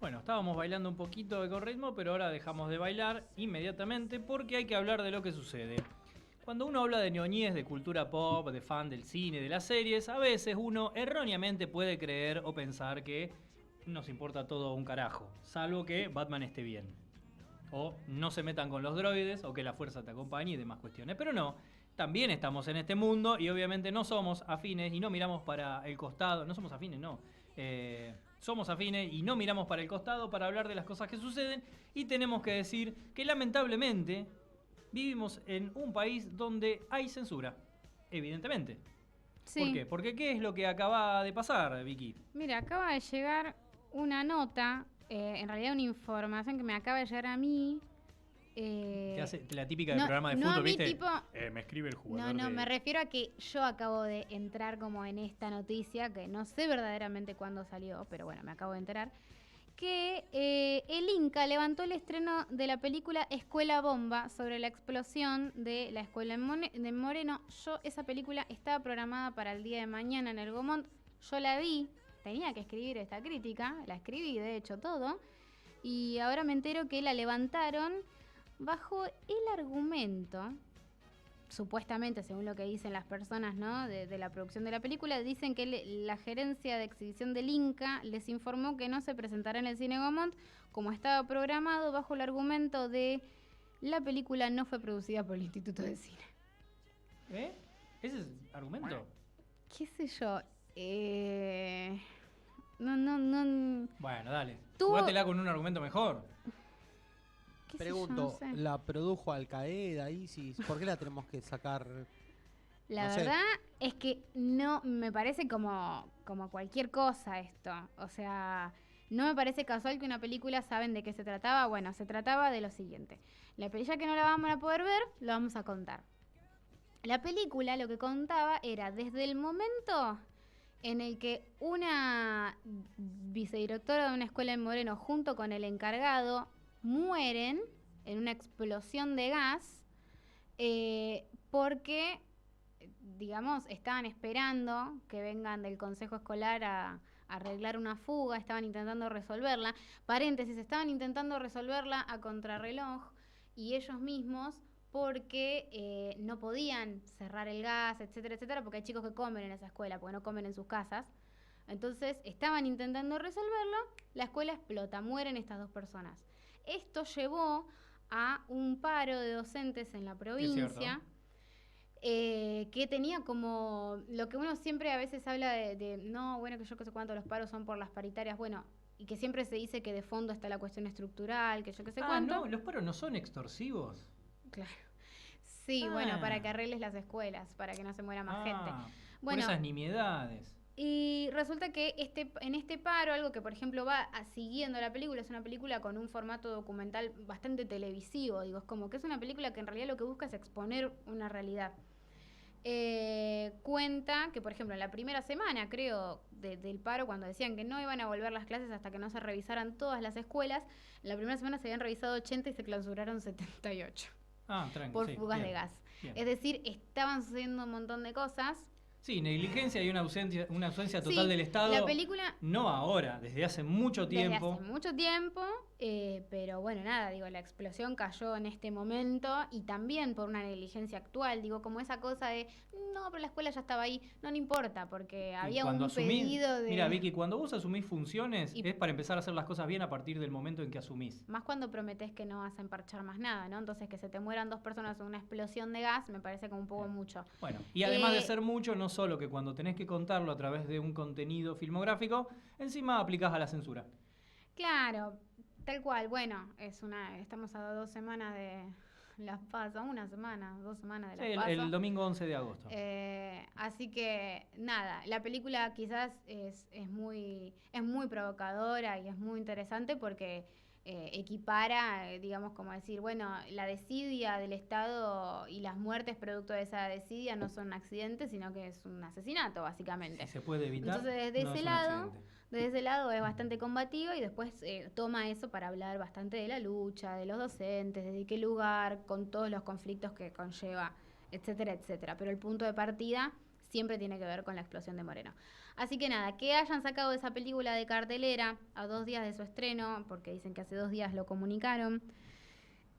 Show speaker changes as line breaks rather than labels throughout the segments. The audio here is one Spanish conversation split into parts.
Bueno, estábamos bailando un poquito con ritmo, pero ahora dejamos de bailar inmediatamente porque hay que hablar de lo que sucede. Cuando uno habla de ñoñez, de cultura pop, de fan del cine, de las series, a veces uno erróneamente puede creer o pensar que nos importa todo un carajo, salvo que Batman esté bien. O no se metan con los droides, o que la fuerza te acompañe y demás cuestiones. Pero no, también estamos en este mundo y obviamente no somos afines y no miramos para el costado. No somos afines, no. Somos afines y no miramos para el costado para hablar de las cosas que suceden. Y tenemos que decir que lamentablemente vivimos en un país donde hay censura. Evidentemente. ¿Por
Sí.
qué? Porque ¿qué es lo que acaba de pasar, Vicky?
Mira, acaba de llegar una nota, en realidad una información que me acaba de llegar a mí.
Te hace la típica de
No,
programa de
no a
fútbol,
mí
¿viste?
tipo...
Me escribe el
No,
jugador
no,
de...
me refiero a que yo acabo de entrar como en esta noticia, que no sé verdaderamente cuándo salió, pero bueno, me acabo de enterar, que el Inca levantó el estreno de la película Escuela Bomba sobre la explosión de la escuela de Moreno. Esa película estaba programada para el día de mañana en el Gomont. Yo la vi, tenía que escribir esta crítica, la escribí de hecho todo, y ahora me entero que la levantaron bajo el argumento, supuestamente, según lo que dicen las personas, ¿no?, de la producción de la película, dicen que la gerencia de exhibición del Inca les informó que no se presentará en el Cine Gaumont como estaba programado, bajo el argumento de la película no fue producida por el Instituto de Cine.
¿Eh? ¿Ese es el argumento?
¿Qué sé yo? No.
Bueno, dale.
Tuvo...
Jugátela con un argumento mejor.
¿Qué sé yo? No
Pregunto,
sé.
¿la produjo Al Qaeda, ISIS? ¿Por qué la tenemos que sacar?
La
No sé.
verdad es que no me parece como cualquier cosa esto. O sea, no me parece casual que una película, ¿saben de qué se trataba? Bueno, se trataba de lo siguiente. La película, que no la vamos a poder ver, lo vamos a contar. La película lo que contaba era desde el momento en el que una vicedirectora de una escuela en Moreno junto con el encargado mueren en una explosión de gas, porque, digamos, estaban esperando que vengan del consejo escolar a arreglar una fuga, estaban intentando resolverla. Paréntesis, estaban intentando resolverla a contrarreloj y ellos mismos, porque no podían cerrar el gas, etcétera, etcétera, porque hay chicos que comen en esa escuela, porque no comen en sus casas. Entonces estaban intentando resolverlo, la escuela explota, mueren estas dos personas. Esto llevó a un paro de docentes en la provincia, que tenía como lo que uno siempre a veces habla de no, bueno, que yo qué sé cuánto, los paros son por las paritarias, bueno, y que siempre se dice que de fondo está la cuestión estructural, que yo qué sé cuánto.
No, los paros no son extorsivos.
Claro. Sí, bueno, para que arregles las escuelas, para que no se muera más gente. Bueno,
por esas nimiedades.
y resulta que en este paro, algo que por ejemplo va siguiendo la película, es una película con un formato documental bastante televisivo, digo, es como que es una película que en realidad lo que busca es exponer una realidad. Cuenta que, por ejemplo, en la primera semana, creo, del paro, cuando decían que no iban a volver las clases hasta que no se revisaran todas las escuelas, en la primera semana se habían revisado 80 y se clausuraron 78. Por fugas de gas. Bien. Es decir, estaban sucediendo un montón de cosas.
Sí, negligencia y una ausencia total del Estado.
La película...
No ahora, desde hace mucho tiempo.
Desde hace mucho tiempo, pero bueno, nada, digo, la explosión cayó en este momento y también por una negligencia actual, digo, como esa cosa de, no, pero la escuela ya estaba ahí, no importa, porque había un pedido de...
Mira, Vicky, cuando vos asumís funciones, es para empezar a hacer las cosas bien a partir del momento en que asumís.
Más cuando prometés que no vas a emparchar más nada, ¿no? Entonces, que se te mueran dos personas en una explosión de gas me parece como un poco mucho.
Bueno, y además de ser mucho, no solo que cuando tenés que contarlo a través de un contenido filmográfico, encima aplicás a la censura.
Claro, tal cual. Bueno, estamos a 2 semanas de las PASO, 1 semana, 2 semanas de las PASO.
El domingo 11 de agosto.
Así que, nada, la película quizás es muy provocadora y es muy interesante porque equipara, digamos, como decir, bueno, la desidia del Estado y las muertes producto de esa desidia no son accidentes, sino que es un asesinato, básicamente.
Si se puede evitar.
Entonces, desde ese lado es bastante combativo y después toma eso para hablar bastante de la lucha, de los docentes, desde qué lugar, con todos los conflictos que conlleva, etcétera, etcétera. Pero el punto de partida siempre tiene que ver con la explosión de Moreno. Así que nada, que hayan sacado esa película de cartelera a 2 días de su estreno, porque dicen que hace 2 días lo comunicaron.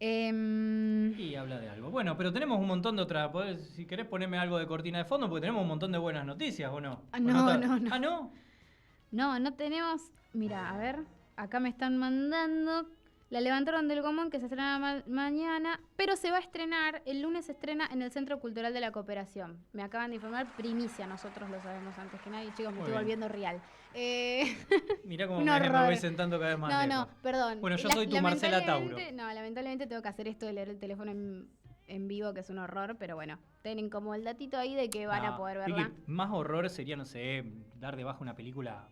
Y habla de algo. Bueno, pero tenemos un montón de otras. Si querés ponerme algo de cortina de fondo, porque tenemos un montón de buenas noticias, ¿o no?
Ah,
¿O
no,
está-
no, no.
Ah, ¿no?
No tenemos... Mira, a ver, acá me están mandando... La levantaron del gomón que se estrena mañana, pero se va a estrenar, el lunes se estrena en el Centro Cultural de la Cooperación. Me acaban de informar, primicia, nosotros lo sabemos antes que nadie. Chicos, me
Muy
estoy
bien.
volviendo real.
Mirá cómo
Un
me
horror.
voy sentando cada vez más
No,
lejos.
perdón.
Bueno, yo soy tu Marcela Tauro.
Lamentablemente tengo que hacer esto de leer el teléfono en vivo, que es un horror, pero bueno, tienen como el datito ahí de que van a poder verla.
Vicky, más horror sería, no sé, dar de baja una película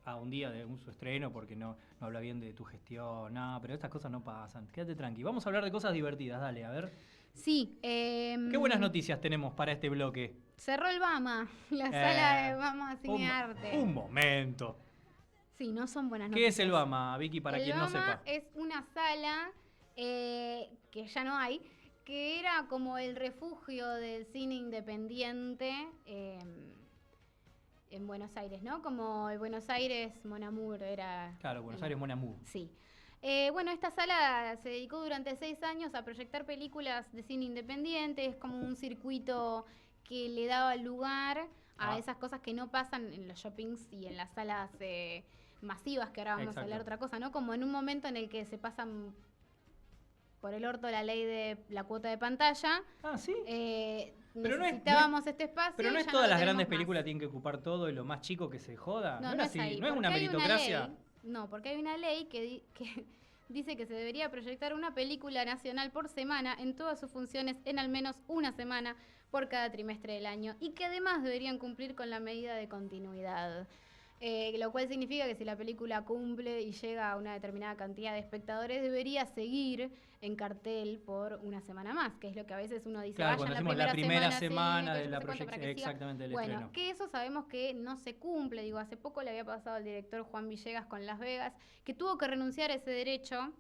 a un día de su estreno porque no habla bien de tu gestión. No, pero estas cosas no pasan. Quédate tranqui. Vamos a hablar de cosas divertidas, dale, a ver.
Sí.
¿Qué buenas noticias tenemos para este bloque?
Cerró el BAMA, la sala de BAMA Cine Arte.
Un momento.
Sí, no son buenas
¿Qué
noticias.
es el BAMA, Vicky, para
el
quien no
BAMA
sepa?
es una sala que ya no hay, que era como el refugio del cine independiente en Buenos Aires, ¿no? Como el Buenos Aires Mon Amour era...
Claro, Buenos Aires Mon Amour.
Sí. Bueno, esta sala se dedicó durante 6 años a proyectar películas de cine independiente, es como un circuito que le daba lugar a esas cosas que no pasan en los shoppings y en las salas masivas, que ahora vamos a hablar de otra cosa, ¿no? Como en un momento en el que se pasan por el orto la ley de la cuota de pantalla.
Ah, sí.
Pero
no es-
necesitábamos este espacio.
Pero no
y
es
ya
todas
lo
las
tenemos
grandes
más.
películas tienen que ocupar todo y lo más chico que se joda.
No,
es
no
así.
es ahí.
No es una
porque hay
meritocracia.
ley- no, porque hay una ley que dice que se debería proyectar una película nacional por semana en todas sus funciones en al menos una semana por cada trimestre del año y que además deberían cumplir con la medida de continuidad. Lo cual significa que si la película cumple y llega a una determinada cantidad de espectadores, debería seguir en cartel por una semana más, que es lo que a veces uno dice,
Claro,
vayan
cuando decimos la primera semana
sí,
de
que
la
yo no sé cuánto para
proyección.
que siga.
Exactamente, del
Bueno,
estreno.
que eso sabemos que no se cumple. Digo, hace poco le había pasado al director Juan Villegas con Las Vegas, que tuvo que renunciar a ese derecho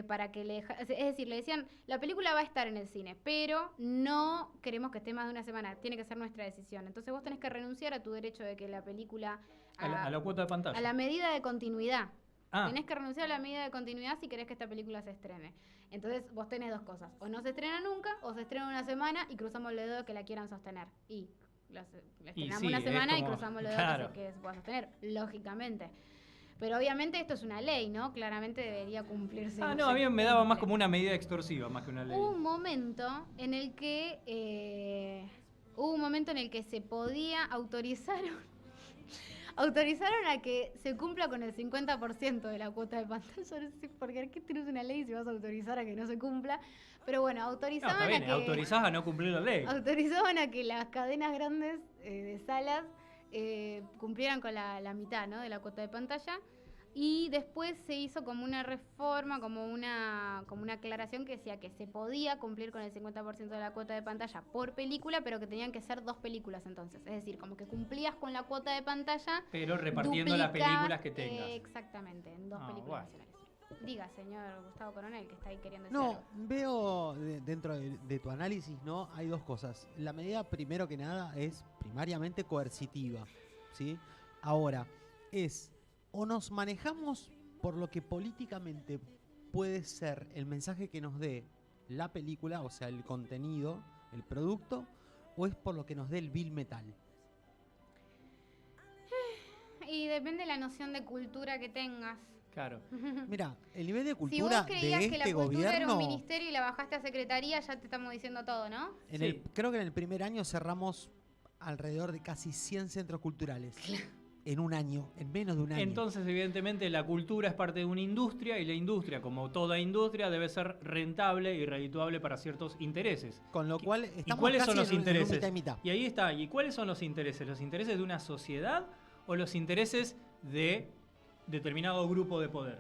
para que es decir, le decían, la película va a estar en el cine, pero no queremos que esté más de una semana, tiene que ser nuestra decisión. Entonces vos tenés que renunciar a tu derecho de que la película...
A la cuota de pantalla.
A la medida de continuidad.
Ah.
Tenés que renunciar a la medida de continuidad si querés que esta película se estrene. Entonces vos tenés dos cosas. O no se estrena nunca, o se estrena una semana y cruzamos el dedo que la quieran sostener. Y la estrenamos
sí,
una
es
semana
como-
y cruzamos el dedo
claro.
que se pueda sostener, lógicamente. Pero obviamente esto es una ley, ¿no? Claramente debería cumplirse.
Ah,
y
no,
se
a mí me daba más
cumple.
como una medida extorsiva, más que una ley.
Hubo un momento en el que se podía autorizaron a que se cumpla con el 50% de la cuota de pantalla. No sé por qué tienes una ley si vas a autorizar a que no se cumpla. Pero bueno,
No,
autorizaban
está bien,
a que
autorizás a no cumplir la ley.
autorizaban a que las cadenas grandes de salas cumplieran con la mitad, ¿no? De la cuota de pantalla. Y después se hizo como una reforma, como una aclaración que decía que se podía cumplir con el 50% de la cuota de pantalla por película, pero que tenían que ser 2 películas entonces. Es decir, como que cumplías con la cuota de pantalla.
Pero repartiendo las
duplicaba-
películas que tengas.
Exactamente, en 2
Ah,
películas
bueno.
nacionales. Diga, señor Gustavo Coronel, que está ahí queriendo decir
No,
algo.
veo dentro de tu análisis, ¿no? Hay dos cosas. La medida, primero que nada, es primariamente coercitiva, ¿sí? Ahora, o nos manejamos por lo que políticamente puede ser el mensaje que nos dé la película, o sea, el contenido, el producto, o es por lo que nos dé el bill metal.
Y depende de la noción de cultura que tengas.
Claro.
Mira, el nivel de
Si
cultura
vos creías
de
que la
este
cultura era un
gobierno,
ministerio y la bajaste a secretaría, ya te estamos diciendo todo, ¿no?
Sí.
creo que en el primer año cerramos alrededor de casi 100 centros culturales. En un año, en menos de un año.
Entonces, evidentemente, la cultura es parte de una industria y la industria, como toda industria, debe ser rentable y redituable para ciertos intereses.
Con lo cual,
¿Y
estamos
cuáles
casi
son los
en un
intereses?
mitad y mitad.
Y ahí está. ¿Y cuáles son los intereses? ¿Los intereses de una sociedad o los intereses de determinado grupo de poder?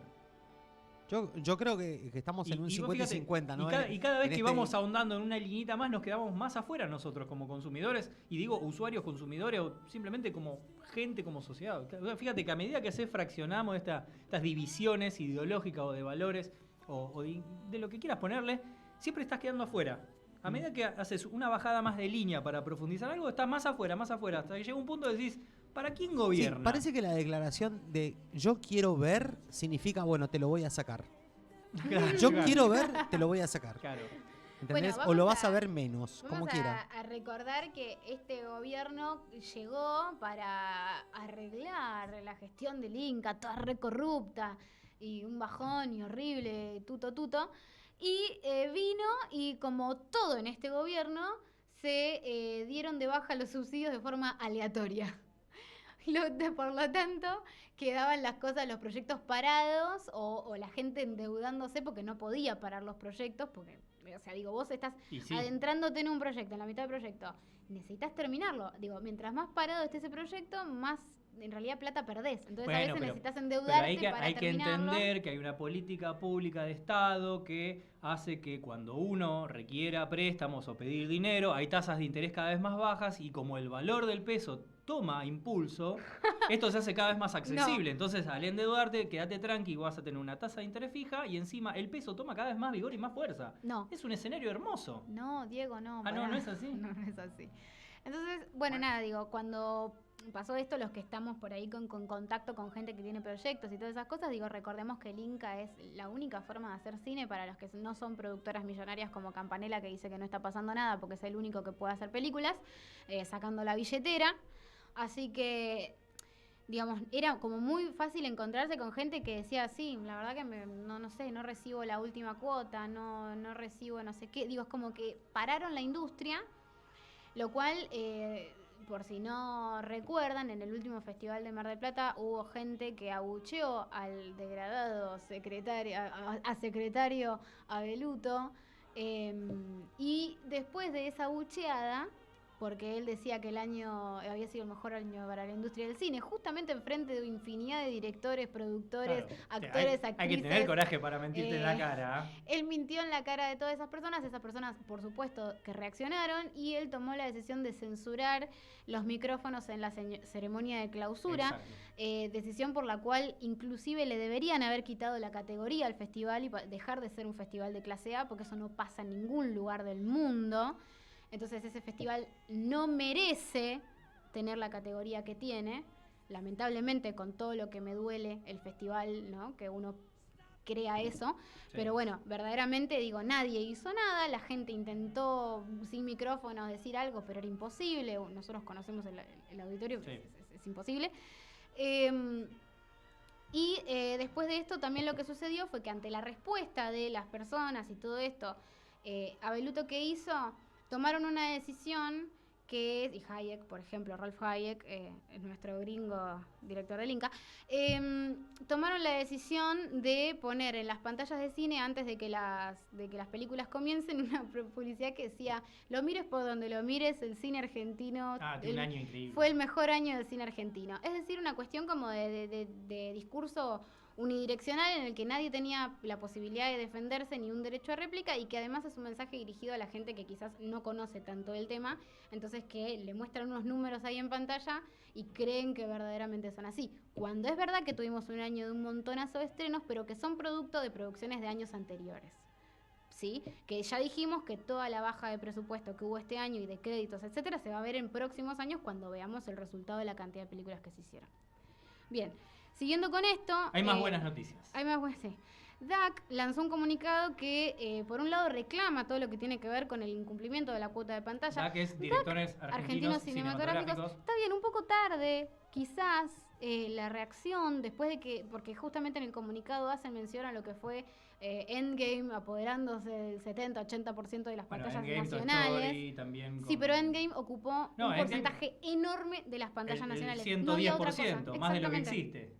Yo creo que estamos en un
vos
50 y
fíjate,
50, ¿no?
Y cada vez
En
que
este-
vamos ahondando en una liñita más, nos quedamos más afuera nosotros como consumidores, y digo usuarios, consumidores, o simplemente como gente, como sociedad. Fíjate que a medida que fraccionamos estas divisiones ideológicas o de valores, o de lo que quieras ponerle, siempre estás quedando afuera. A medida que haces una bajada más de línea para profundizar algo, estás más afuera, hasta que llega un punto que decís, ¿para quién
Sí,
gobierna?
parece que la declaración de yo quiero ver significa, bueno, te lo voy a sacar.
Claro,
Yo
claro.
quiero ver, te lo voy a sacar.
Claro.
¿Entendés?
Bueno,
O lo
vamos
vas a ver menos, como
Vamos
quiera.
a recordar que este gobierno llegó para arreglar la gestión del Inca, toda recorrupta y un bajón y horrible, tuto. Y vino y como todo en este gobierno, se dieron de baja los subsidios de forma aleatoria. Por lo tanto, quedaban las cosas, los proyectos parados o la gente endeudándose porque no podía parar los proyectos, porque, o sea, digo, vos estás
Y sí.
adentrándote en un proyecto, en la mitad del proyecto, necesitas terminarlo. Digo, mientras más parado esté ese proyecto, más en realidad plata perdés. Entonces a veces necesitas
Pero
endeudarte para
hay que
terminarlo.
entender que hay una política pública de Estado que hace que cuando uno requiera préstamos o pedir dinero, hay tasas de interés cada vez más bajas y como el valor del peso toma impulso, esto se hace cada vez más accesible. Entonces, al endeudarte, quédate tranqui, vas a tener una tasa de interés fija y encima el peso toma cada vez más vigor y más fuerza.
No.
Es un escenario hermoso.
No, Diego, no.
Ah, no,
pará.
¿no es así?
No, no es así. Entonces, bueno, nada, digo, cuando pasó esto, los que estamos por ahí con contacto con gente que tiene proyectos y todas esas cosas, digo, recordemos que el Inca es la única forma de hacer cine para los que no son productoras millonarias como Campanella, que dice que no está pasando nada porque es el único que puede hacer películas, sacando la billetera. Así que, digamos, era como muy fácil encontrarse con gente que decía, sí, la verdad que no sé, no recibo la última cuota, no recibo no sé qué. Digo, es como que pararon la industria, lo cual, por si no recuerdan, en el último festival de Mar del Plata hubo gente que abucheó al degradado secretario Abeluto, y después de esa abucheada, porque él decía que el año había sido el mejor año para la industria del cine, justamente enfrente de infinidad de directores, productores,
Claro.
actores,
Hay
actrices.
que tener coraje para mentirte en la cara.
Él mintió en la cara de todas esas personas, por supuesto, que reaccionaron, y él tomó la decisión de censurar los micrófonos en la ceremonia de clausura, decisión por la cual inclusive le deberían haber quitado la categoría al festival y dejar de ser un festival de clase A, porque eso no pasa en ningún lugar del mundo. Entonces ese festival no merece tener la categoría que tiene. Lamentablemente, con todo lo que me duele el festival, ¿no? Que uno crea eso. Sí. Pero bueno, verdaderamente digo, nadie hizo nada. La gente intentó sin micrófonos decir algo, pero era imposible. Nosotros conocemos el auditorio, sí. es imposible. Y después de esto también lo que sucedió fue que ante la respuesta de las personas y todo esto, Abeluto, ¿qué hizo? Tomaron una decisión que es, y Hayek, por ejemplo, Ralph Hayek, nuestro gringo director del Inca, tomaron la decisión de poner en las pantallas de cine, antes de que las películas comiencen, una publicidad que decía, lo mires por donde lo mires, el cine argentino
un año increíble.
Fue el mejor año del cine argentino. Es decir, una cuestión como de discurso unidireccional en el que nadie tenía la posibilidad de defenderse ni un derecho a réplica, y que además es un mensaje dirigido a la gente que quizás no conoce tanto el tema, entonces que le muestran unos números ahí en pantalla y creen que verdaderamente son así, cuando es verdad que tuvimos un año de un montonazo de estrenos, pero que son producto de producciones de años anteriores. ¿Sí? Que ya dijimos que toda la baja de presupuesto que hubo este año y de créditos, etcétera, se va a ver en próximos años cuando veamos el resultado de la cantidad de películas que se hicieron. Bien. Siguiendo con esto...
Hay más buenas noticias.
Hay más buenas, sí. DAC lanzó un comunicado que, por un lado, reclama todo lo que tiene que ver con el incumplimiento de la cuota de pantalla.
DAC es Directores Argentinos Cinematográficos.
Está bien, un poco tarde, quizás, la reacción, después de que... Porque justamente en el comunicado hacen mención a lo que fue Endgame apoderándose del 70-80% de las pantallas nacionales.
Story, también
sí, pero Endgame ocupó un porcentaje enorme de las pantallas nacionales.
El 110%,
no
más de lo que existe.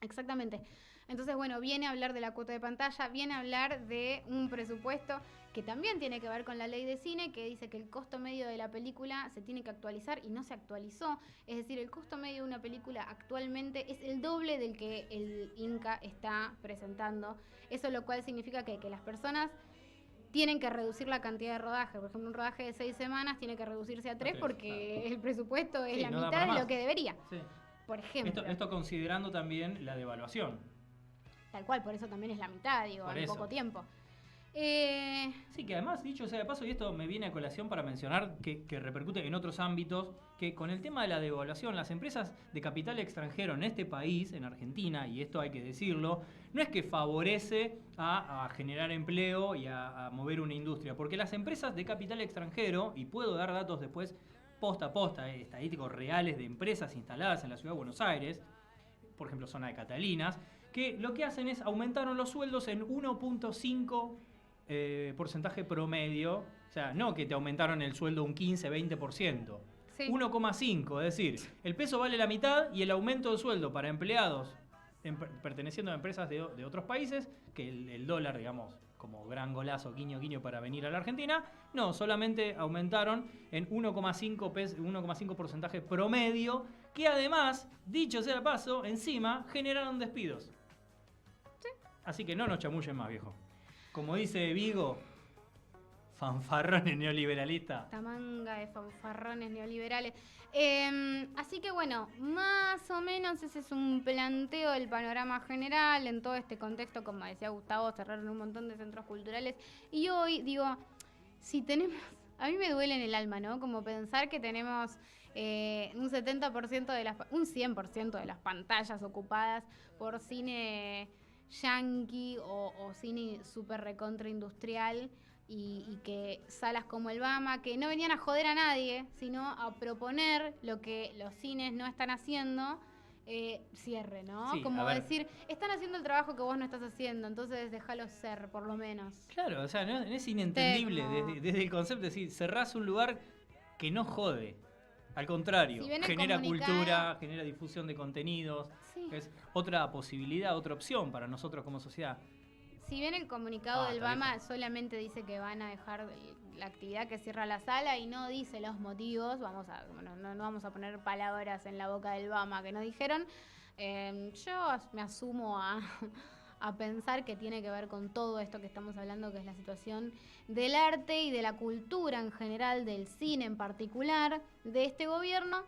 Exactamente. Entonces, bueno, viene a hablar de la cuota de pantalla, viene a hablar de un presupuesto que también tiene que ver con la ley de cine, que dice que el costo medio de la película se tiene que actualizar y no se actualizó. Es decir, el costo medio de una película actualmente es el doble del que el Inca está presentando. Eso lo cual significa que las personas tienen que reducir la cantidad de rodaje. Por ejemplo, un rodaje de 6 semanas tiene que reducirse a 3 porque el presupuesto es la mitad de lo que debería. Sí. Por ejemplo.
Esto considerando también la devaluación.
Tal cual, por eso también es la mitad, digo, en poco tiempo.
Sí, que además, dicho sea de paso, y esto me viene a colación para mencionar que repercute en otros ámbitos, que con el tema de la devaluación, las empresas de capital extranjero en este país, en Argentina, y esto hay que decirlo, no es que favorece a generar empleo y a mover una industria, porque las empresas de capital extranjero, y puedo dar datos después posta a posta, estadísticos reales de empresas instaladas en la ciudad de Buenos Aires, por ejemplo, zona de Catalinas, que lo que hacen es aumentaron los sueldos en 1.5 porcentaje promedio, o sea, no que te aumentaron el sueldo un 15-20%,
Sí.
1,5, es decir, el peso vale la mitad y el aumento de sueldo para empleados perteneciendo a empresas de otros países, que el dólar, digamos, como gran golazo, guiño, guiño para venir a la Argentina, no, solamente aumentaron en 1,5 porcentaje promedio, que además, dicho sea de paso, encima generaron despidos.
Sí.
Así que no nos chamullen más, viejo. Como dice Vigo, fanfarrones neoliberalistas.
Esta manga de fanfarrones neoliberales. Así que bueno, más o menos ese es un planteo del panorama general en todo este contexto, como decía Gustavo, cerraron un montón de centros culturales. Y hoy, digo, si tenemos, a mí me duele en el alma, ¿no? Como pensar que tenemos un 70% un 100% de las pantallas ocupadas por cine yankee o cine súper recontra industrial. Y que salas como el Bama, que no venían a joder a nadie, sino a proponer lo que los cines no están haciendo, cierre, ¿no?
Sí,
como
a ver.
decir, están haciendo el trabajo que vos no estás haciendo, entonces déjalos ser, por lo menos.
Claro, o sea, no es inentendible
Tecmo.
desde el concepto de decir, cerrás un lugar que no jode. Al contrario,
Si ven el
genera
comunicado-
cultura, genera difusión de contenidos.
Sí.
Es otra posibilidad, otra opción para nosotros como sociedad.
Si bien el comunicado del
está
Bama
viejo.
solamente dice que van a dejar la actividad, que cierra la sala y no dice los motivos, no vamos a poner palabras en la boca del Bama que no dijeron, yo me asumo a pensar que tiene que ver con todo esto que estamos hablando, que es la situación del arte y de la cultura en general, del cine en particular, de este gobierno.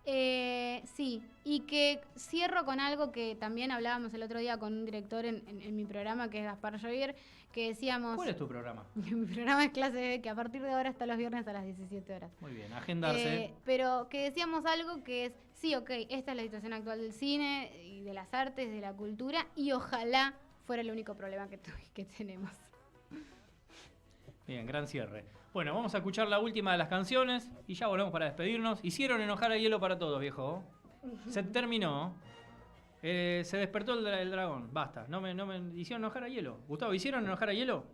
Sí, y que cierro con algo que también hablábamos el otro día con un director en mi programa, que es Gaspar Javier, que decíamos...
¿Cuál es tu programa?
Mi programa es Clase B, que a partir de ahora está los viernes a las 17 horas.
Muy bien, agendarse.
Pero que decíamos algo que es, sí, ok, esta es la situación actual del cine y de las artes, de la cultura, y ojalá fuera el único problema que tenemos.
Bien, gran cierre. Bueno, vamos a escuchar la última de las canciones y ya volvemos para despedirnos. Hicieron enojar a Hielo para todos, viejo. Se terminó. Se despertó el dragón. Basta. No me hicieron enojar a Hielo. Gustavo, ¿hicieron enojar a Hielo?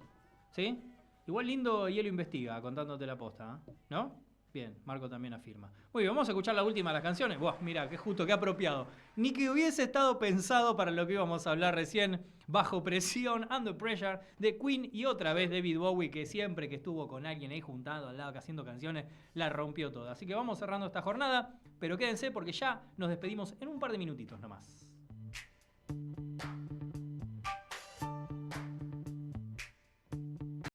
¿Sí? Igual lindo Hielo investiga contándote la posta, ¿eh? ¿No? Bien, Marco también afirma. Muy bien, vamos a escuchar la última de las canciones. Buah, mira, qué justo, qué apropiado. Ni que hubiese estado pensado para lo que íbamos a hablar recién. Bajo presión, Under Pressure, de Queen y otra vez David Bowie, que siempre que estuvo con alguien ahí juntado al lado haciendo canciones, la rompió toda. Así que vamos cerrando esta jornada, pero quédense porque ya nos despedimos en un par de minutitos nomás.